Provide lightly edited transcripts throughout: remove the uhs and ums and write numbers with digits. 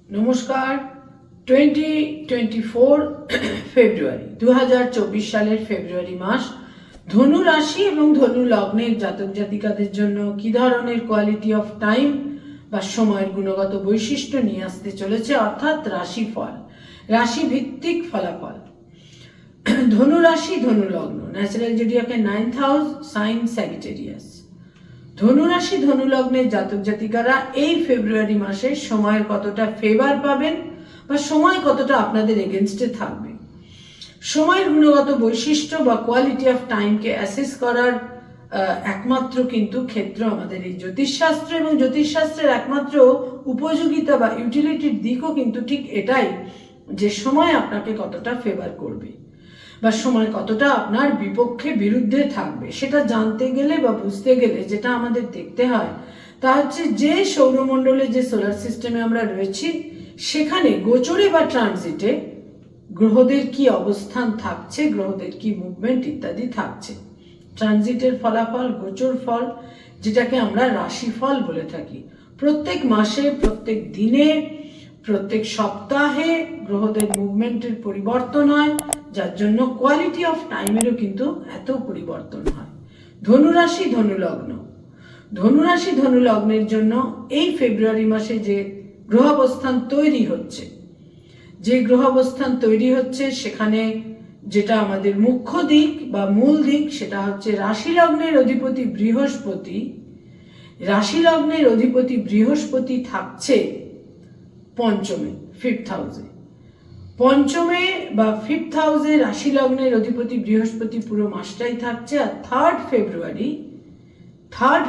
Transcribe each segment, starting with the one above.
নমস্কার। 2024 ফেব্রুয়ারি 2024 সালের ফেব্রুয়ারি মাস ধনু রাশি এবং ধনু লগ্নের জাতক জাতিকাদের জন্য কি ধরনের কোয়ালিটি অফ টাইম বা সময়ের গুণগত বৈশিষ্ট্য নিয়ে আসতে চলেছে, অর্থাৎ রাশিফল, রাশি ভিত্তিক ফলাফল। ধনু রাশি, ধনু লগ্ন, ন্যাচারাল জোডিয়াকের 9th হাউস, সাইন স্যাজিটেরিয়াস। ধনু রাশি ধনু লগ্নের জাতক জাতিকারা এই ফেব্রুয়ারি মাসে সময়ের কতটা ফেভার পাবেন বা সময় কতটা আপনাদের এগেনস্টে থাকবে। সময়ের গুণগত বৈশিষ্ট্য বা কোয়ালিটি অফ টাইমকে অ্যাসেস করার একমাত্র কিন্তু ক্ষেত্র আমাদের এই জ্যোতিষশাস্ত্র, এবং জ্যোতিষশাস্ত্রের একমাত্র উপযোগিতা বা ইউটিলিটির দিকও কিন্তু ঠিক এটাই, যে সময় আপনাকে কতটা ফেভার করবে বা সময় কতটা আপনার বিপক্ষে বিরুদ্ধে থাকবে। সেটা জানতে গেলে বা বুঝতে গেলে যেটা আমাদের দেখতে হয় তা হচ্ছে যে সৌরমণ্ডলে, যে সোলার সিস্টেমে আমরা রয়েছি, সেখানে গোচরে বা ট্রানজিটে গ্রহদের কি অবস্থান থাকছে, গ্রহদের কি মুভমেন্ট ইত্যাদি থাকছে। ট্রানজিটের ফলাফল, গোচর ফল, যেটাকে আমরা রাশিফল বলে থাকি। প্রত্যেক মাসে, প্রত্যেক দিনে, প্রত্যেক সপ্তাহে গ্রহদের মুভমেন্টের পরিবর্তন হয়, যার জন্য কোয়ালিটি অফ টাইমেরও কিন্তু এত পরিবর্তন হয়। ধনুরাশি ধনু লগ্ন, ধনুরাশি ধনু লগ্নের জন্য এই ফেব্রুয়ারি মাসে যে গ্রহাবস্থান তৈরি হচ্ছে, যে গ্রহাবস্থান তৈরি হচ্ছে, সেখানে যেটা আমাদের মুখ্য দিক বা মূল দিক, সেটা হচ্ছে রাশি লগ্নের অধিপতি বৃহস্পতি। রাশি লগ্নের অধিপতি বৃহস্পতি থাকছে পঞ্চমে, 5th হাউসে। পঞ্চমে বা 5th হাউসে রাশি লগ্নের অধিপতি বৃহস্পতি পুরো মাসটাই থাকছে। আর 3rd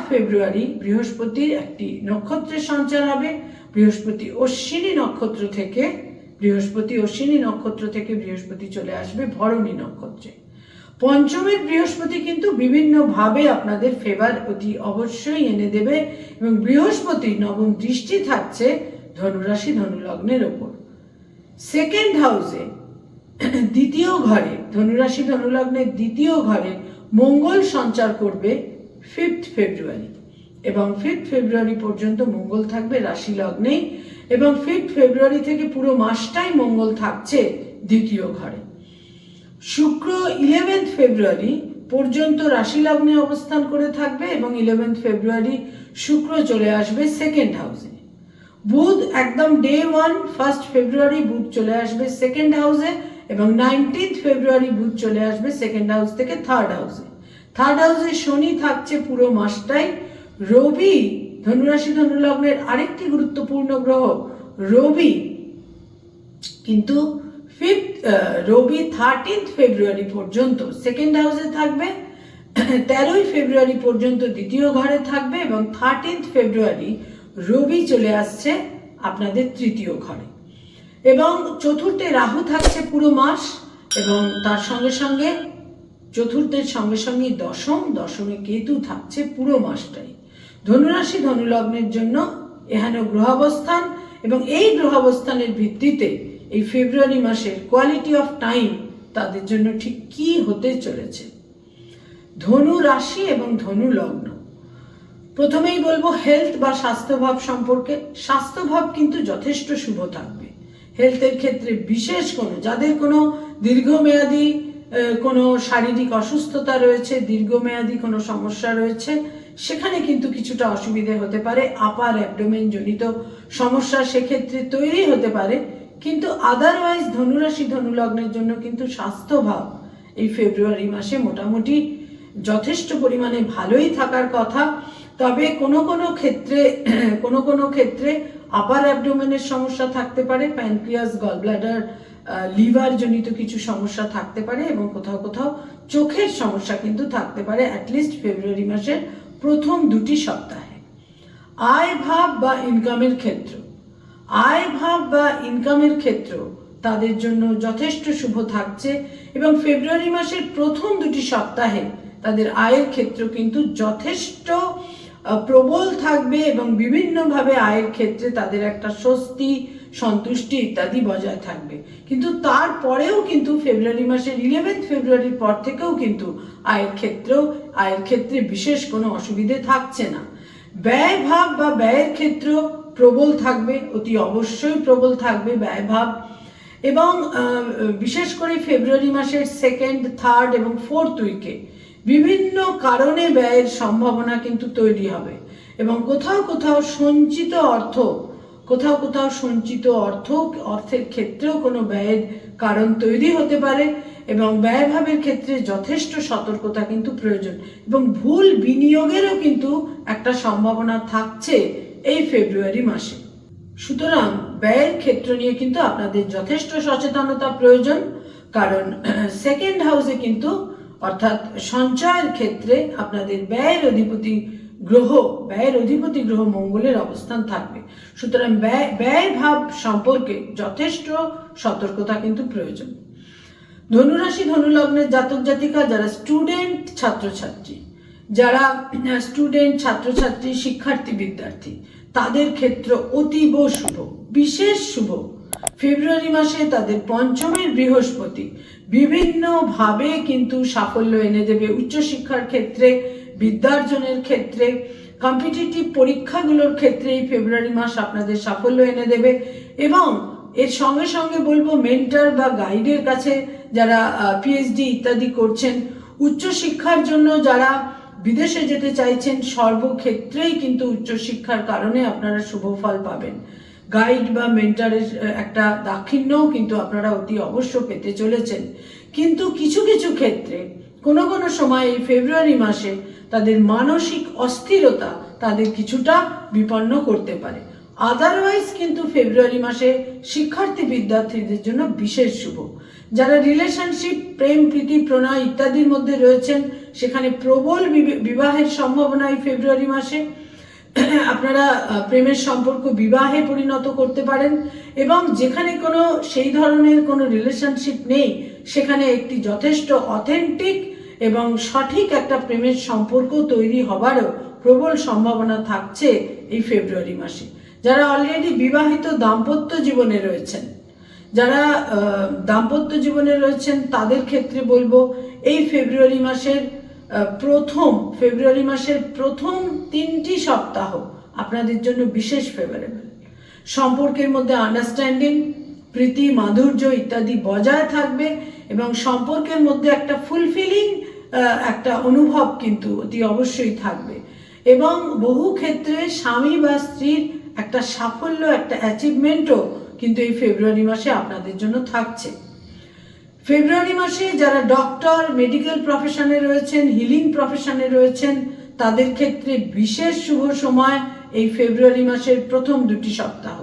ফেব্রুয়ারি বৃহস্পতির একটি নক্ষত্রের সঞ্চার হবে। বৃহস্পতি অশ্বিনী নক্ষত্র থেকে বৃহস্পতি চলে আসবে ভরণী নক্ষত্রে। পঞ্চমের বৃহস্পতি কিন্তু বিভিন্ন ভাবে আপনাদের ফেভার অতি অবশ্যই এনে দেবে, এবং বৃহস্পতি নবম দৃষ্টি থাকছে ধনুরাশি ধনু লগ্নের ওপর। 2nd হাউসে, দ্বিতীয় ঘরে, ধনুরাশি ধনু লগ্নের দ্বিতীয় ঘরে মঙ্গল সঞ্চার করবে 5th ফেব্রুয়ারি, এবং 5th ফেব্রুয়ারি পর্যন্ত মঙ্গল থাকবে রাশি লগ্নেই, এবং 5th ফেব্রুয়ারি থেকে পুরো মাসটাই মঙ্গল থাকছে দ্বিতীয় ঘরে। শুক্র 11th ফেব্রুয়ারি পর্যন্ত রাশি লগ্নে অবস্থান করে থাকবে, এবং 11th ফেব্রুয়ারি শুক্র চলে আসবে 2nd হাউসে। বুধ একদম ডে 1, 1st ফেব্রুয়ারি বুধ চলে আসবে 2nd হাউসে, এবং 19th ফেব্রুয়ারি বুধ চলে আসবে 2nd হাউস থেকে 3rd হাউসে। 3rd হাউসে শনি থাকছে পুরো মাসটাই। রবি, ধনুরাশি ধনু লগ্নের আরেকটি গুরুত্বপূর্ণ গ্রহ রবি, কিন্তু 13th ফেব্রুয়ারি পর্যন্ত 2nd হাউসে থাকবে। 13ই ফেব্রুয়ারি পর্যন্ত দ্বিতীয় ঘরে থাকবে, এবং 13th ফেব্রুয়ারি রবি চলে আসছে আপনাদের তৃতীয় ঘরে। এবং চতুর্থে রাহু থাকছে পুরো মাস, এবং তার সঙ্গে সঙ্গে চতুর্থের সঙ্গে সঙ্গে দশমে কেতু থাকছে পুরো মাসটাই। ধনুরাশি ধনু লগ্নের জন্য এখানে গ্রহাবস্থান, এবং এই গ্রহাবস্থানের ভিত্তিতে এই ফেব্রুয়ারি মাসের কোয়ালিটি অফ টাইম তাদের জন্য ঠিক কি হতে চলেছে। ধনু রাশি এবং ধনু লগ্ন, প্রথমেই বলবো হেলথ বা স্বাস্থ্যভাব সম্পর্কে। স্বাস্থ্যভাব কিন্তু যথেষ্ট শুভ থাকবে। হেলথের ক্ষেত্রে বিশেষ যাদের কোনো দীর্ঘমেয়াদী কোনো শারীরিক অসুস্থতা রয়েছে, দীর্ঘমেয়াদী কোনো সমস্যা রয়েছে, সেখানে কিন্তু কিছুটা অসুবিধে হতে পারে। আপার অ্যাবডোমেন জনিত সমস্যা সেক্ষেত্রে তৈরি হতে পারে, কিন্তু আদারওয়াইজ ধনুরাশি ধনু লগ্নের জন্য কিন্তু স্বাস্থ্যভাব এই ফেব্রুয়ারি মাসে মোটামুটি যথেষ্ট পরিমাণে ভালোই থাকার কথা। তবে কোনো কোনো ক্ষেত্রে আপার অ্যাবডোমেনের সমস্যা থাকতে পারে, প্যানক্রিয়াস, গলব্লাডার, লিভার জনিত কিছু সমস্যা থাকতে পারে, এবং কোথাও কোথাও চোখের সমস্যা কিন্তু থাকতে পারে, অ্যাটলিস্ট ফেব্রুয়ারি মাসের প্রথম 2টি সপ্তাহে। আয় ভাব বা ইনকামের ক্ষেত্র তাদের জন্য যথেষ্ট শুভ থাকছে, এবং ফেব্রুয়ারি মাসের প্রথম 2টি সপ্তাহে তাদের আয়ের ক্ষেত্র কিন্তু যথেষ্ট প্রবল থাকবে, এবং বিভিন্নভাবে আয়ের ক্ষেত্রে তাদের একটা স্বস্তি, সন্তুষ্টি ইত্যাদি বজায় থাকবে। কিন্তু তারপরেও কিন্তু ফেব্রুয়ারি মাসের 11th ফেব্রুয়ারির পর থেকেও কিন্তু আয়ের ক্ষেত্রে বিশেষ কোনো অসুবিধে থাকছে না। ব্যয় ভাব বা ব্যয়ের ক্ষেত্র প্রবল থাকবে, অতি অবশ্যই প্রবল থাকবে ব্যয়ভাব। এবং বিশেষ করে ফেব্রুয়ারি মাসের 2nd, 3rd এবং 4th উইকে বিভিন্ন কারণে ব্যয়ের সম্ভাবনা কিন্তু তৈরি হবে এবং কোথাও কোথাও সঞ্চিত অর্থের ক্ষেত্রেও কোনো ব্যয়ের কারণ তৈরি হতে পারে এবং ব্যয়ভাবের ক্ষেত্রে যথেষ্ট সতর্কতা কিন্তু প্রয়োজন এবং ভুল বিনিয়োগেরও কিন্তু একটা সম্ভাবনা থাকছে এই ফেব্রুয়ারি মাসে। সুতরাং ব্যয়ের ক্ষেত্র নিয়ে কিন্তু আপনাদের যথেষ্ট সচেতনতা প্রয়োজন, কারণ 2nd হাউসে কিন্তু অর্থাৎ সঞ্চয়ের ক্ষেত্রে আপনাদের ব্যয়ের অধিপতি গ্রহ মঙ্গলের অবস্থান থাকবে। সুতরাং ব্যয় ভাব সম্পর্কে যথেষ্ট সতর্কতা কিন্তু প্রয়োজন। ধনুরাশি ধনু লগ্নের জাতক জাতিকা যারা স্টুডেন্ট ছাত্রছাত্রী শিক্ষার্থী বিদ্যার্থী তাদের ক্ষেত্র অতীব শুভ, বিশেষ শুভ। ফেব্রুয়ারি মাসে তাদের পঞ্চমের বৃহস্পতি বিভিন্ন ভাবে কিন্তু সাফল্য এনে দেবে। উচ্চশিক্ষার ক্ষেত্রে, বিদ্যার্জনের ক্ষেত্রে, কম্পিটিটিভ পরীক্ষাগুলোর ক্ষেত্রে এই ফেব্রুয়ারি মাস আপনাদের সাফল্য এনে দেবে এবং এর সঙ্গে সঙ্গে বলবো মেন্টর বা গাইডের কাছে যারা পিএইচডি ইত্যাদি করছেন, উচ্চশিক্ষার জন্য যারা বিদেশে যেতে চাইছেন, সর্বক্ষেত্রেই কিন্তু উচ্চশিক্ষার কারণে আপনারা শুভ ফল পাবেন। গাইড বা মেন্টরের একটা দাক্ষিণ্যও কিন্তু আপনারা অতি অবশ্য পেতে চলেছেন। কিন্তু কিছু কিছু ক্ষেত্রে কোনো সময় এই ফেব্রুয়ারি মাসে তাদের মানসিক অস্থিরতা তাদের কিছুটা বিপন্ন করতে পারে। আদারওয়াইজ কিন্তু ফেব্রুয়ারি মাসে শিক্ষার্থী বিদ্যার্থীদের জন্য বিশেষ শুভ। যারা রিলেশনশিপ, প্রেম, প্রীতি, প্রণয় ইত্যাদির মধ্যে রয়েছেন সেখানে প্রবল বিবাহের সম্ভাবনা এই ফেব্রুয়ারি মাসে। আপনারা প্রেমের সম্পর্ক বিবাহে পরিণত করতে পারেন এবং যেখানে কোনো সেই ধরনের কোনো রিলেশনশিপ নেই সেখানে একটি যথেষ্ট অথেন্টিক এবং সঠিক একটা প্রেমের সম্পর্ক তৈরি হবারও প্রবল সম্ভাবনা থাকছে এই ফেব্রুয়ারি মাসে। যারা অলরেডি বিবাহিত দাম্পত্য জীবনে রয়েছেন তাদের ক্ষেত্রে বলবো এই ফেব্রুয়ারি মাসের প্রথম 3টি সপ্তাহ আপনাদের জন্য বিশেষ ফেভারেবল। সম্পর্কের মধ্যে আন্ডারস্ট্যান্ডিং, প্রীতি, মাধুর্য ইত্যাদি বজায় থাকবে এবং সম্পর্কের মধ্যে একটা ফুলফিলিং একটা অনুভব কিন্তু অতি অবশ্যই থাকবে এবং বহু ক্ষেত্রে স্বামী বা স্ত্রীর একটা সাফল্য, একটা অ্যাচিভমেন্টও কিন্তু এই ফেব্রুয়ারি মাসে আপনাদের জন্য থাকছে। ফেব্রুয়ারি মাসে যারা ডক্টর, মেডিকেল প্রফেশনে রয়েছেন, হিলিং প্রফেশনে রয়েছেন তাদের ক্ষেত্রে বিশেষ শুভ সময় এই ফেব্রুয়ারি মাসের প্রথম 2টি সপ্তাহ।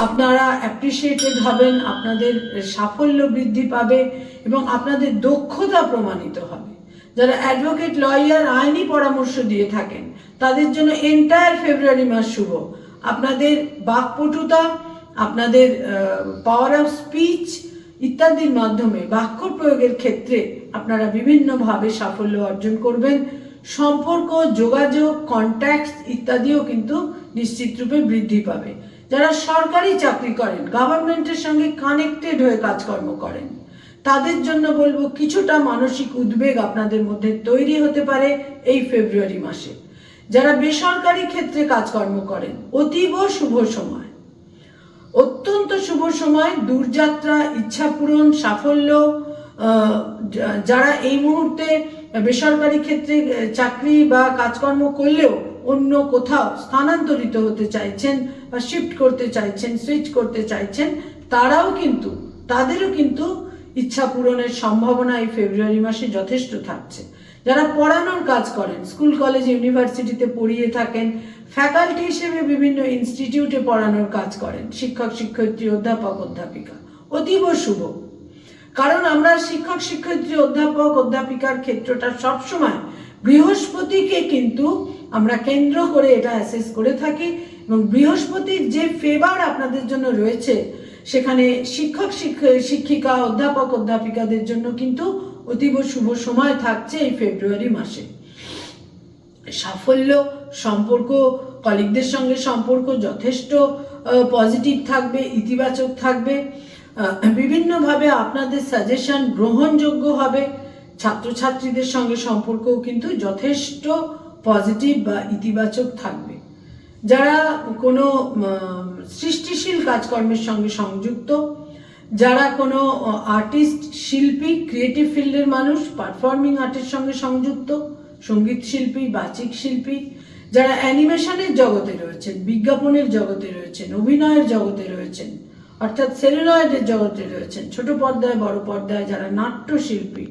আপনারা অ্যাপ্রিসিয়েটেড হবেন, আপনাদের সাফল্য বৃদ্ধি পাবে এবং আপনাদের দক্ষতা প্রমাণিত হবে। যারা অ্যাডভোকেট, লয়ার, আইনি পরামর্শ দিয়ে থাকেন তাদের জন্য এন্টায়ার ফেব্রুয়ারি মাস শুভ। আপনাদের বাকপটুতা, আপনাদের পাওয়ার অফ স্পিচ ইত্যাদির মাধ্যমে বাক্য প্রয়োগের ক্ষেত্রে আপনারা বিভিন্নভাবে সাফল্য অর্জন করবেন। সম্পর্ক, যোগাযোগ, কন্ট্যাক্ট ইত্যাদিও কিন্তু নিশ্চিত রূপে বৃদ্ধি পাবে। যারা সরকারি চাকরি করেন, গভর্নমেন্টের সঙ্গে কানেক্টেড হয়ে কাজকর্ম করেন তাদের জন্য বলবো কিছুটা মানসিক উদ্বেগ আপনাদের মধ্যে তৈরি হতে পারে এই ফেব্রুয়ারি মাসে। যারা বেসরকারি ক্ষেত্রে কাজকর্ম করেন অতীব শুভ সময়, অত্যন্ত শুভ সময়। দূরযাত্রা, ইচ্ছা পূরণ, সাফল্য। যারা এই মুহূর্তে বেসরকারি ক্ষেত্রে চাকরি বা কাজকর্ম করলেও অন্য কোথাও স্থানান্তরিত হতে চাইছেন বা শিফট করতে চাইছেন, সুইচ করতে চাইছেন, তাদেরও কিন্তু ইচ্ছা পূরণের সম্ভাবনা এই ফেব্রুয়ারি মাসে যথেষ্ট থাকছে। যারা পড়ানোর কাজ করেন, স্কুল, কলেজ, ইউনিভার্সিটিতে পড়িয়ে থাকেন, ফ্যাকাল্টি হিসেবে বিভিন্ন ইনস্টিটিউটে পড়ানোর কাজ করেন, শিক্ষক, শিক্ষয়িত্রী, অধ্যাপক, অধ্যাপিকা, অতীব শুভ। কারণ আমরা শিক্ষক, শিক্ষয়িত্রী, অধ্যাপক, অধ্যাপিকার ক্ষেত্রটা সবসময় বৃহস্পতিকে কিন্তু আমরা কেন্দ্র করে এটা অ্যাসেস করে থাকি এবং বৃহস্পতির যে ফেভার আপনাদের জন্য রয়েছে সেখানে শিক্ষক, শিক্ষিকা, অধ্যাপক, অধ্যাপিকাদের জন্য কিন্তু অতীব শুভ সময় থাকছে এই ফেব্রুয়ারি মাসে। সাফল্য, সম্পর্ক, কলিগদের সঙ্গে সম্পর্ক যথেষ্ট পজিটিভ থাকবে, ইতিবাচক থাকবে। বিভিন্নভাবে আপনাদের সাজেশন গ্রহণযোগ্য হবে। ছাত্রছাত্রীদের সঙ্গে সম্পর্কও কিন্তু যথেষ্ট পজিটিভ বা ইতিবাচক থাকবে। যারা কোনো সৃষ্টিশীল কাজকর্মের সঙ্গে সংযুক্ত, যারা কোনো আর্টিস্ট, শিল্পী, ক্রিয়েটিভ ফিল্ডের মানুষ, পারফর্মিং আর্টের সঙ্গে সংযুক্ত, সঙ্গীত শিল্পী, বাচিক শিল্পী, যারা অ্যানিমেশনের জগতে রয়েছেন, বিজ্ঞাপনের জগতে রয়েছেন, অভিনয়ের জগতে রয়েছেন, অর্থাৎ সেলুলয়েডের জগতে রয়েছেন, ছোট পর্দায় বড় পর্দায় যারা নাট্যশিল্পী,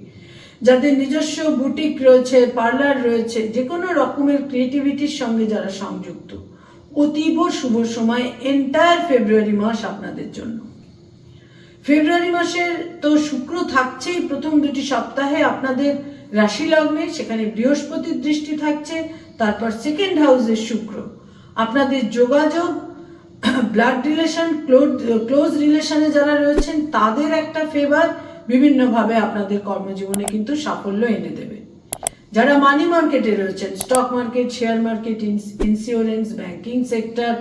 যাদের নিজস্ব বুটিক রয়েছে, পার্লার রয়েছে, যে কোনো রকমের ক্রিয়েটিভিটির সঙ্গে যারা সংযুক্ত, অতীব শুভ সময় এন্টায়ার ফেব্রুয়ারি মাস আপনাদের জন্য। ফেব্রুয়ারি মাসের তো শুক্র থাকছেই প্রথম দুটি সপ্তাহে আপনাদের রাশি লগ্নে, সেখানে বৃহস্পতির দৃষ্টি থাকছে, তারপর সেকেন্ড হাউসের শুক্র আপনাদের যোগাযোগ, ব্লাড রিলেশন, ক্লোজ রিলেশনে যারা রয়েছেন তাদের একটা ফেভার বিভিন্নভাবে আপনাদের কর্মজীবনে কিন্তু সাফল্য এনে দেবে। যারা মানি মার্কেটে রয়েছেন, stock market, share market, insurance, banking sector,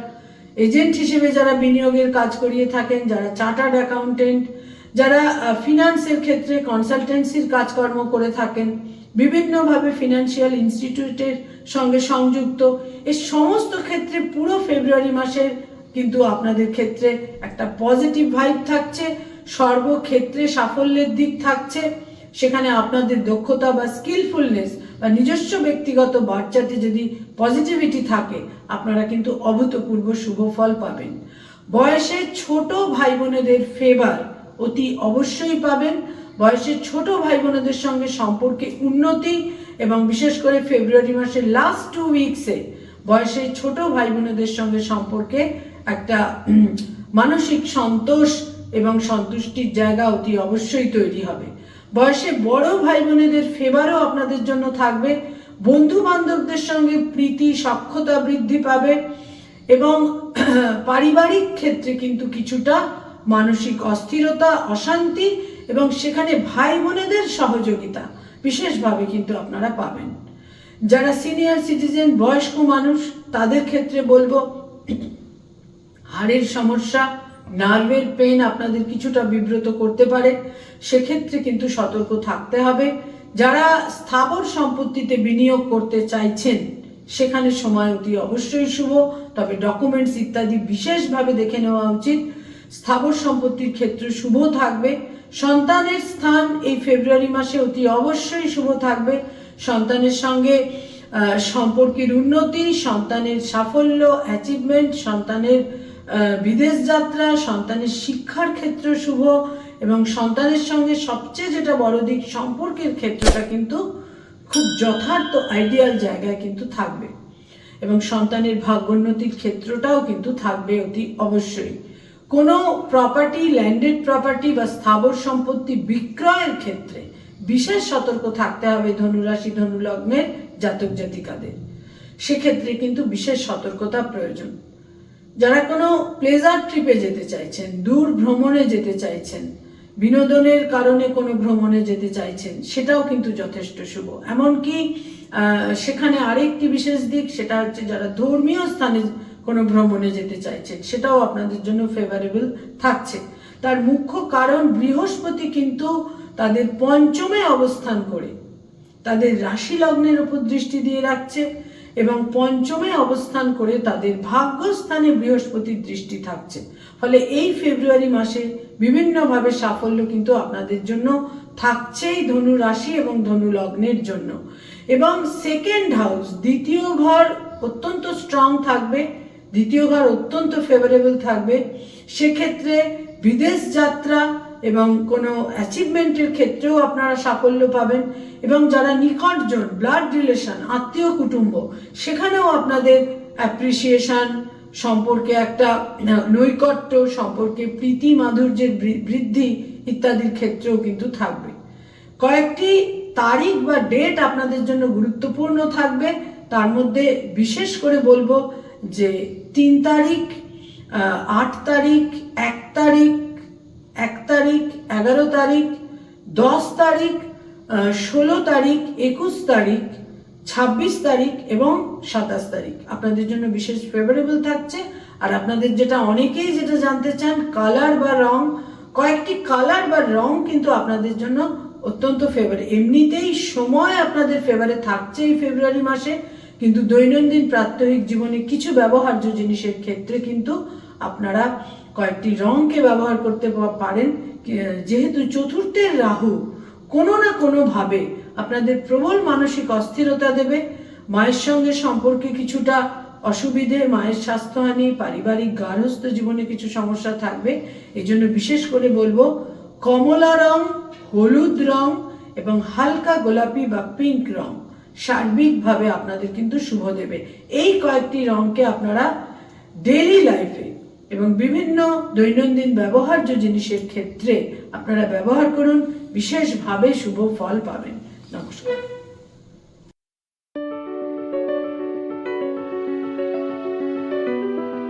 agent হিসেবে যারা বিনিয়োগের কাজ করিয়ে থাকেন, যারা চার্টার্ড অ্যাকাউন্টেন্ট, যারা ফিনান্সের ক্ষেত্রে কনসালটেন্সির কাজকর্ম করে থাকেন, বিভিন্নভাবে ফিনান্সিয়াল ইনস্টিটিউটের সঙ্গে সংযুক্ত, এই সমস্ত ক্ষেত্রে পুরো ফেব্রুয়ারি মাসের কিন্তু আপনাদের ক্ষেত্রে একটা পজিটিভ ভাইব থাকছে, সর্বক্ষেত্রে সাফল্যের দিক থাকছে। সেখানে আপনাদের দক্ষতা বা স্কিলফুলনেস বা নিজস্ব ব্যক্তিগত বার্চাতে যদি পজিটিভিটি থাকে, আপনারা কিন্তু অভূতপূর্ব শুভ ফল পাবেন। বয়সে ছোট ভাই বোনেদের ফেভার অতি অবশ্যই পাবেন। বয়সের ছোট ভাই বোনেদের সঙ্গে সম্পর্কে উন্নতি, এবং বিশেষ করে ফেব্রুয়ারি মাসের লাস্ট 2 উইকসে বয়সের ছোট ভাই বোনেদের সঙ্গে সম্পর্কে একটা মানসিক সন্তোষ এবং সন্তুষ্টির জায়গা অতি অবশ্যই তৈরি হবে। বয়সে বড় ভাই বোনেদের ফেভারও আপনাদের জন্য থাকবে। বন্ধু বান্ধবদের সঙ্গে প্রীতি, সখ্যতা বৃদ্ধি পাবে, এবং পারিবারিক ক্ষেত্রে কিন্তু কিছুটা মানসিক অস্থিরতা, অশান্তি, এবং সেখানে ভাই বোনেদের সহযোগিতা বিশেষভাবে কিন্তু আপনারা পাবেন। যারা সিনিয়র সিটিজেন, বয়স্ক মানুষ, তাদের ক্ষেত্রে বলবো হাড়ের সমস্যা, নার্ভের পেন আপনাদের কিছুটা বিব্রত করতে পারে, সেক্ষেত্রে কিন্তু সতর্ক থাকতে হবে। যারা স্থাবর সম্পত্তিতে বিনিয়োগ করতে চাইছেন, সেখানে সময় অতি অবশ্যই শুভ, তবে ডকুমেন্টস ইত্যাদি বিশেষভাবে দেখে নেওয়া উচিত। স্থাবর সম্পত্তির ক্ষেত্রে শুভ থাকবে। সন্তানের স্থান এই ফেব্রুয়ারি মাসে অতি অবশ্যই শুভ থাকবে। সন্তানের সঙ্গে সম্পর্কের উন্নতি, সন্তানের সাফল্য, অ্যাচিভমেন্ট, সন্তানের বিদেশ যাত্রা, সন্তানের শিক্ষার ক্ষেত্র শুভ, এবং সন্তানের সঙ্গে সবচেয়ে যেটা বড় দিক, সম্পর্কের ক্ষেত্রটা কিন্তু খুব যথার্থ আইডিয়াল জায়গায় কিন্তু থাকবে, এবং সন্তানের ভাগ্যোন্নতির ক্ষেত্রটাও কিন্তু থাকবে অতি অবশ্যই। কোনো প্রপার্টি, ল্যান্ডেড প্রপার্টি বা স্থাবর সম্পত্তি বিক্রয়ের ক্ষেত্রে বিশেষ সতর্ক থাকতে হবে ধনুরাশি, ধনু লগ্নের জাতক জাতিকাদের। সেক্ষেত্রে কিন্তু বিশেষ সতর্কতা প্রয়োজন। যারা কোনো প্লেজার ট্রিপে যেতে চাইছেন, দূর ভ্রমণে যেতে চাইছেন, বিনোদনের কারণে কোনো ভ্রমণে যেতে চাইছেন, সেটাও কিন্তু যথেষ্ট শুভ। এমনকি সেখানে আরেকটি বিশেষ দিক, সেটা হচ্ছে যারা ধর্মীয় স্থানে কোনো ভ্রমণে যেতে চাইছেন, সেটাও আপনাদের জন্য ফেভারেবল থাকছে। তার মুখ্য কারণ বৃহস্পতি কিন্তু তাদের পঞ্চমে অবস্থান করে তাদের রাশি লগ্নের উপর দৃষ্টি দিয়ে রাখছে, এবং পঞ্চমে অবস্থান করে তাদের ভাগ্যস্থানে বৃহস্পতির দৃষ্টি থাকছে। ফলে এই ফেব্রুয়ারি মাসে বিভিন্নভাবে সাফল্য কিন্তু আপনাদের জন্য থাকছেই ধনু রাশি এবং ধনু লগ্নের জন্য। এবং সেকেন্ড হাউস, দ্বিতীয় ঘর অত্যন্ত স্ট্রং থাকবে, দ্বিতীয় ঘর অত্যন্ত ফেভারেবল থাকবে। সেক্ষেত্রে বিদেশ যাত্রা এবং কোনো অ্যাচিভমেন্টের ক্ষেত্রেও আপনারা সাফল্য পাবেন, এবং যারা নিকটজন, ব্লাড রিলেশন, আত্মীয় কুটুম্ব, সেখানেও আপনাদের অ্যাপ্রিসিয়েশন, সম্পর্কে একটা নৈকট্য, সম্পর্কে প্রীতি মাধুর্যের বৃদ্ধি ইত্যাদির ক্ষেত্রেও কিন্তু থাকবে। কয়েকটি তারিখ বা ডেট আপনাদের জন্য গুরুত্বপূর্ণ থাকবে। তার মধ্যে বিশেষ করে বলবো যে 3 তারিখ, 8 তারিখ, 1 তারিখ, 11 তারিখ, 10 তারিখ, 16 তারিখ, 21 তারিখ, 26 তারিখ এবং 27 তারিখ আপনাদের জন্য বিশেষ ফেভারেবল থাকছে। আর আপনাদের যেটা অনেকেই যেটা জানতে চান, কালার বা রং, কয়েকটি কালার বা রং কিন্তু আপনাদের জন্য অত্যন্ত ফেভারে। এমনিতেই সময় আপনাদের ফেভারে থাকছে এই ফেব্রুয়ারি মাসে, কিন্তু দৈনন্দিন প্রাত্যহিক জীবনে কিছু ব্যবহার্য জিনিসের ক্ষেত্রে কিন্তু আপনারা কয়েকটি রঙকে ব্যবহার করতে পারেন। যেহেতু চতুর্থের রাহু কোনো না কোনো ভাবে আপনাদের প্রবল মানসিক অস্থিরতা দেবে, মায়ের সঙ্গে সম্পর্কে কিছুটা অসুবিধে, মায়ের স্বাস্থ্যহানি, পারিবারিক গার্হস্থ্য জীবনে কিছু সমস্যা থাকবে। এই জন্য বিশেষ করে বলবো কমলা রং, হলুদ রং এবং হালকা গোলাপি বা পিঙ্ক রং সার্বিকভাবে আপনাদের কিন্তু শুভ দেবে। এই কয়েকটি রংকে আপনারা ডেইলি লাইফে এবং বিভিন্ন দৈনন্দিন ব্যবহার্য জিনিসের ক্ষেত্রে আপনারা ব্যবহার করুন, বিশেষভাবে শুভ ফল পাবেন। নমস্কার।